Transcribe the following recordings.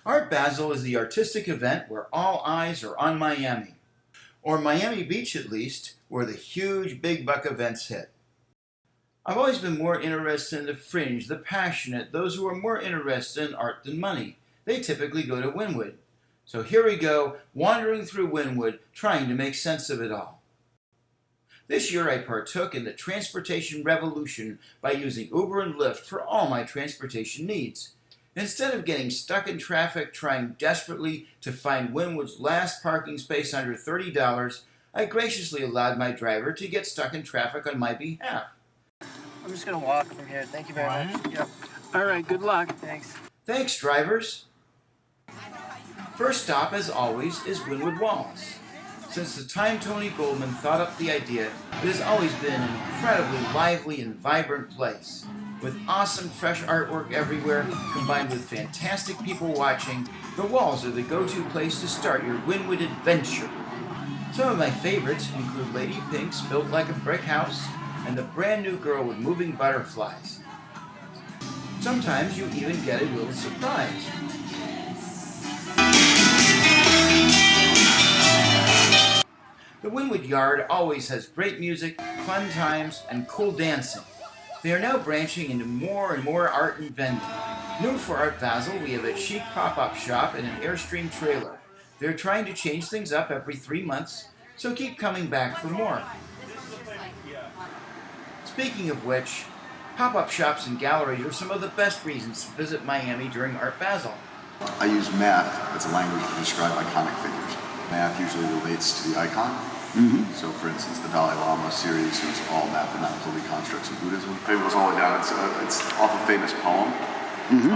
Art Basel is the artistic event where all eyes are on Miami, or Miami Beach at least, where the huge big buck events hit. I've always been more interested in the fringe, the passionate, those who are more interested in art than money. They typically go to Wynwood. So here we go, wandering through Wynwood, trying to make sense of it all. This year I partook in the transportation revolution by using Uber and Lyft for all my transportation needs. Instead of getting stuck in traffic trying desperately to find Wynwood's last parking space under $30, I graciously allowed my driver to get stuck in traffic on my behalf. I'm just going to walk from here. Thank you very much. Yep. All right, good luck. Thanks. Thanks, drivers. First stop, as always, is Wynwood Walls. Since the time Tony Goldman thought up the idea, it has always been an incredibly lively and vibrant place. With awesome fresh artwork everywhere, combined with fantastic people watching, the walls are the go-to place to start your Wynwood adventure. Some of my favorites include Lady Pink's Built Like a Brick House and the brand new girl with moving butterflies. Sometimes you even get a little surprise. The Wynwood Yard always has great music, fun times, and cool dancing. They are now branching into more and more art and vending. New for Art Basel, we have a chic pop-up shop and an Airstream trailer. They're trying to change things up every 3 months, so keep coming back for more. Speaking of which, pop-up shops and galleries are some of the best reasons to visit Miami during Art Basel. I use math as a language to describe iconic figures. Math usually relates to the icon. So, for instance, the Dalai Lama series is all mathematical reconstructs of Buddhism. It goes all the way down. It's off a famous poem that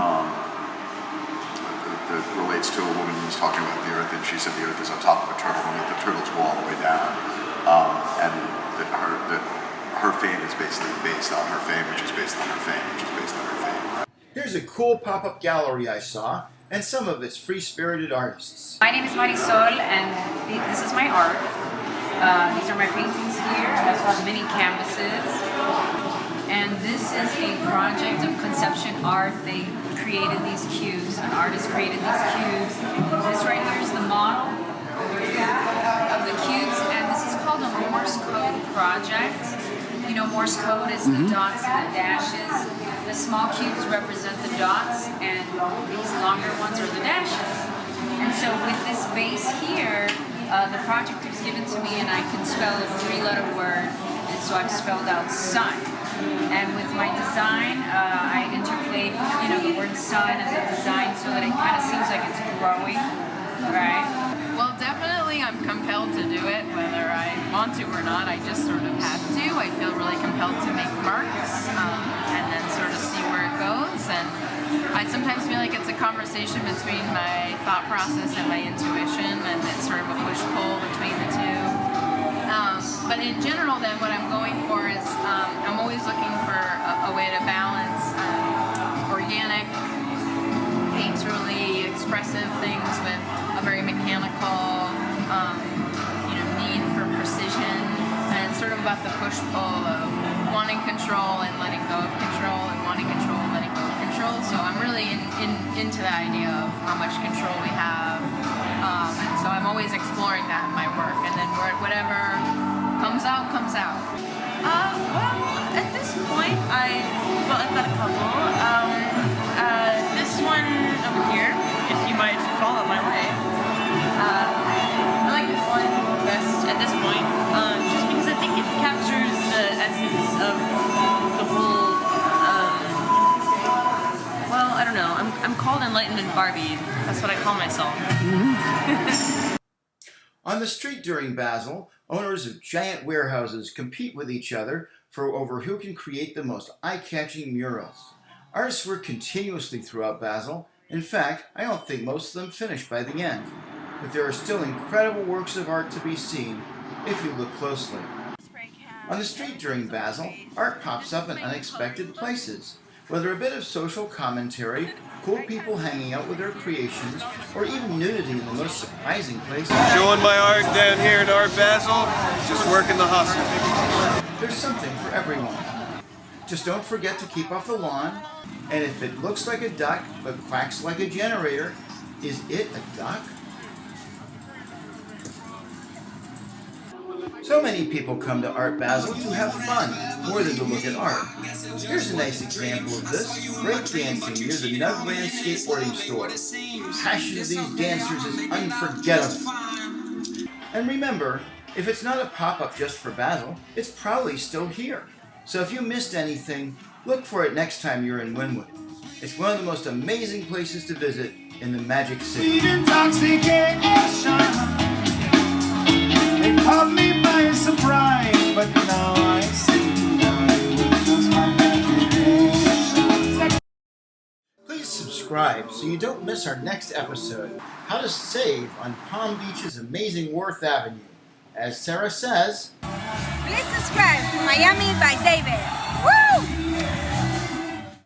relates to a woman who was talking about the earth, and she said the earth is on top of a turtle, and the turtles go all the way down. And that her fame is basically based on her fame, which is based on her fame, which is based on her fame. Here's a cool pop-up gallery I saw, and some of its free-spirited artists. My name is Marisol, and this is my art. These are my paintings here. I also have mini canvases. And this is a project of conception art. They created these cubes. An artist created these cubes. This right here is the model of the cubes, and this is called a Morse code project. You know, Morse code is the dots and the dashes. The small cubes represent the dots, and these longer ones are the dashes. And so with this base here, the project was given to me, and I can spell a 3-letter word, and so I've spelled out sun. And with my design, I interpolate, the word sun and the design so that it kind of seems like it's growing, right? Well, definitely I'm compelled to do it, whether I want to or not. I just sort of have to. I feel really compelled to make marks, and then sort of see where it goes. And I sometimes feel like it's a conversation between my thought process and my intuition, and it's sort of a push-pull between the two. But in general, then, what I'm going for is I'm always looking for a way to balance organic, painterly, expressive things with a very mechanical, need for precision. And it's sort of about the push-pull of wanting control and letting go of control, and wanting control and letting go of control. So I'm really into the idea of how much control we have. And so I'm always exploring that in my work. And then whatever comes out, comes out. Well, at this point, I've got a couple. This one over here, if you might follow my way. I like this one best at this point, just because I think it captures the essence of the whole. Well, I don't know. I'm called Enlightenment Barbie. That's what I call myself. On the street during Basel, owners of giant warehouses compete with each other over who can create the most eye-catching murals. Artists work continuously throughout Basel. In fact, I don't think most of them finish by the end. But there are still incredible works of art to be seen if you look closely. On the street during Basel, art pops up in unexpected places. Whether a bit of social commentary, cool people hanging out with their creations, or even nudity in the most surprising places. Showing my art down here at Art Basel, just working the hustle. There's something for everyone. Just don't forget to keep off the lawn, and if it looks like a duck but quacks like a generator, Is it a duck? So many people come to Art Basel to have fun, more than to look at art. Here's a nice example of this. Break dancing near the Nugland skateboarding store. The passion of these dancers is unforgettable. And remember, if it's not a pop-up just for Basel, it's probably still here. So if you missed anything, look for it next time you're in Wynwood. It's one of the most amazing places to visit in the Magic City. They caught me by surprise, but now I see that it was just my imagination. Please subscribe so you don't miss our next episode, How to Save on Palm Beach's amazing Worth Avenue. As Sarah says, please subscribe to Miami by David.